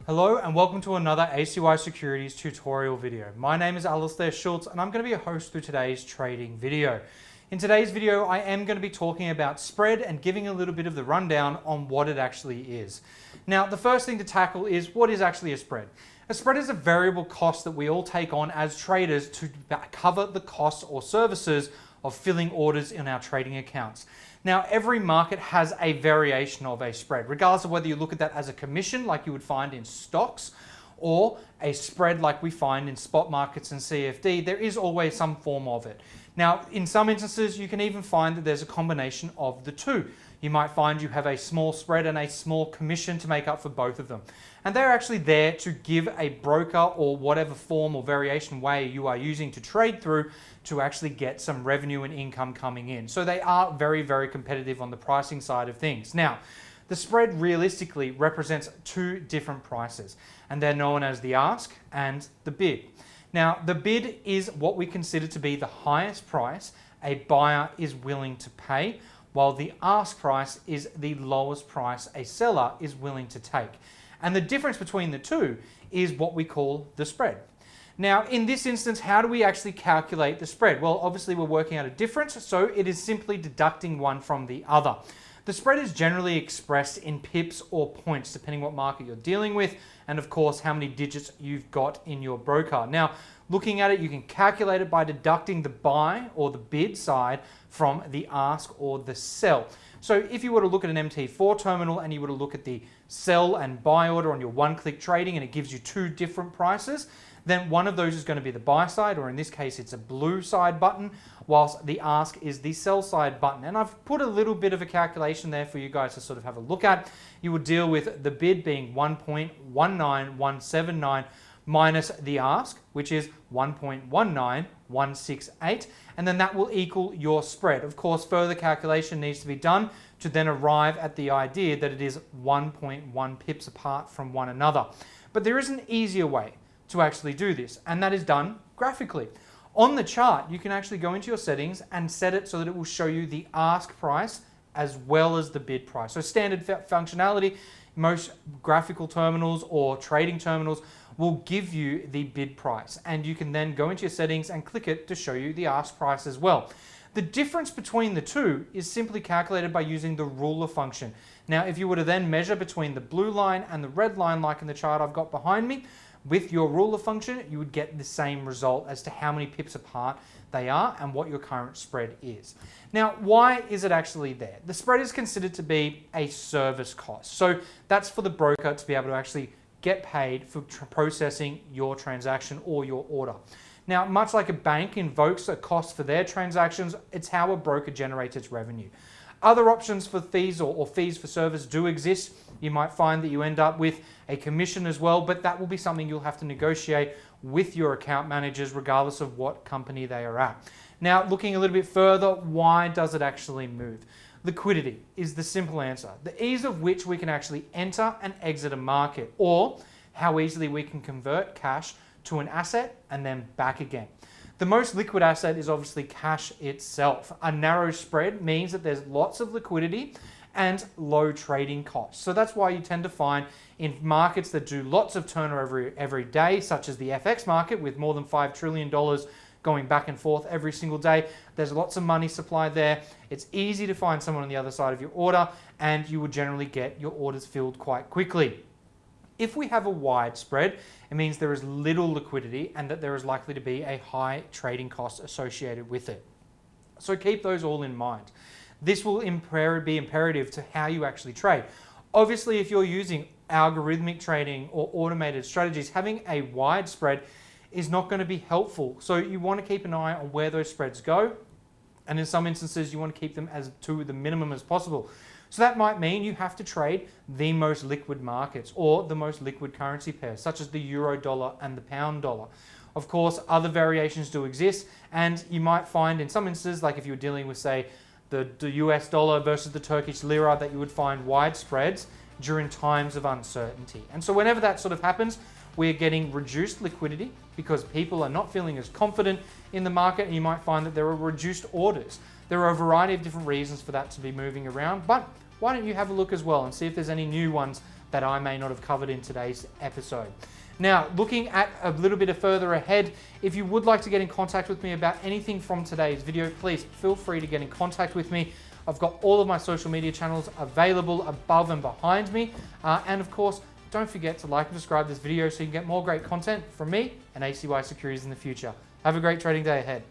Hello and welcome to another ACY Securities tutorial video. My name is Alistair Schultz and I'm going to be a host through today's trading video. In today's video, I am going to be talking about spread and giving a little bit of the rundown on what it actually is. Now, the first thing to tackle is what is actually a spread? A spread is a variable cost that we all take on as traders to cover the costs or services of filling orders in our trading accounts. Now, every market has a variation of a spread, regardless of whether you look at that as a commission like you would find in stocks or a spread like we find in spot markets and CFD, there is always some form of it. Now, in some instances, you can even find that there's a combination of the two. You might find you have a small spread and a small commission to make up for both of them. And they're actually there to give a broker or whatever form or variation way you are using to trade through to actually get some revenue and income coming in. So they are very, very competitive on the pricing side of things. Now, the spread realistically represents two different prices, and they're known as the ask and the bid. Now, the bid is what we consider to be the highest price a buyer is willing to pay, while the ask price is the lowest price a seller is willing to take. And the difference between the two is what we call the spread. Now, in this instance, how do we actually calculate the spread? Well, obviously we're working out a difference, so it is simply deducting one from the other. The spread is generally expressed in pips or points, depending what market you're dealing with, and of course, how many digits you've got in your broker. Now, looking at it, you can calculate it by deducting the buy or the bid side from the ask or the sell. So if you were to look at an MT4 terminal and you were to look at the sell and buy order on your one-click trading and it gives you two different prices, then one of those is going to be the buy side, or in this case it's a blue side button, whilst the ask is the sell side button. And I've put a little bit of a calculation there for you guys to sort of have a look at. You would deal with the bid being 1.19179 minus the ask, which is 1.19168, and then that will equal your spread. Of course, further calculation needs to be done to then arrive at the idea that it is 1.1 pips apart from one another. But there is an easier way to actually do this, and that is done graphically. On the chart, you can actually go into your settings and set it so that it will show you the ask price as well as the bid price. So standard functionality, most graphical terminals or trading terminals will give you the bid price, and you can then go into your settings and click it to show you the ask price as well. The difference between the two is simply calculated by using the ruler function. Now, if you were to then measure between the blue line and the red line like in the chart I've got behind me, with your ruler function, you would get the same result as to how many pips apart they are and what your current spread is. Now, why is it actually there? The spread is considered to be a service cost. So that's for the broker to be able to actually get paid for processing your transaction or your order. Now, much like a bank invokes a cost for their transactions, it's how a broker generates its revenue. Other options for fees or fees for service do exist. You might find that you end up with a commission as well, but that will be something you'll have to negotiate with your account managers regardless of what company they are at. Now, looking a little bit further, why does it actually move? Liquidity is the simple answer. The ease of which we can actually enter and exit a market, or how easily we can convert cash to an asset and then back again. The most liquid asset is obviously cash itself. A narrow spread means that there's lots of liquidity and low trading costs. So that's why you tend to find in markets that do lots of turnover every day, such as the FX market with more than $5 trillion going back and forth every single day, there's lots of money supply there. It's easy to find someone on the other side of your order, and you would generally get your orders filled quite quickly. If we have a wide spread, it means there is little liquidity and that there is likely to be a high trading cost associated with it. So keep those all in mind. This will be imperative to how you actually trade. Obviously, if you're using algorithmic trading or automated strategies, having a wide spread is not going to be helpful. So you want to keep an eye on where those spreads go. And in some instances, you want to keep them as to the minimum as possible. So that might mean you have to trade the most liquid markets or the most liquid currency pairs, such as the euro dollar and the pound dollar. Of course, other variations do exist, and you might find in some instances, like if you're dealing with, say, the US dollar versus the Turkish lira, that you would find wide spreads during times of uncertainty. And so whenever that sort of happens, we're getting reduced liquidity because people are not feeling as confident in the market, and you might find that there are reduced orders. There are a variety of different reasons for that to be moving around, but why don't you have a look as well and see if there's any new ones that I may not have covered in today's episode. Now, looking at a little bit further ahead, if you would like to get in contact with me about anything from today's video, please feel free to get in contact with me. I've got all of my social media channels available above and behind me. And of course, don't forget to like and subscribe this video so you can get more great content from me and ACY Securities in the future. Have a great trading day ahead.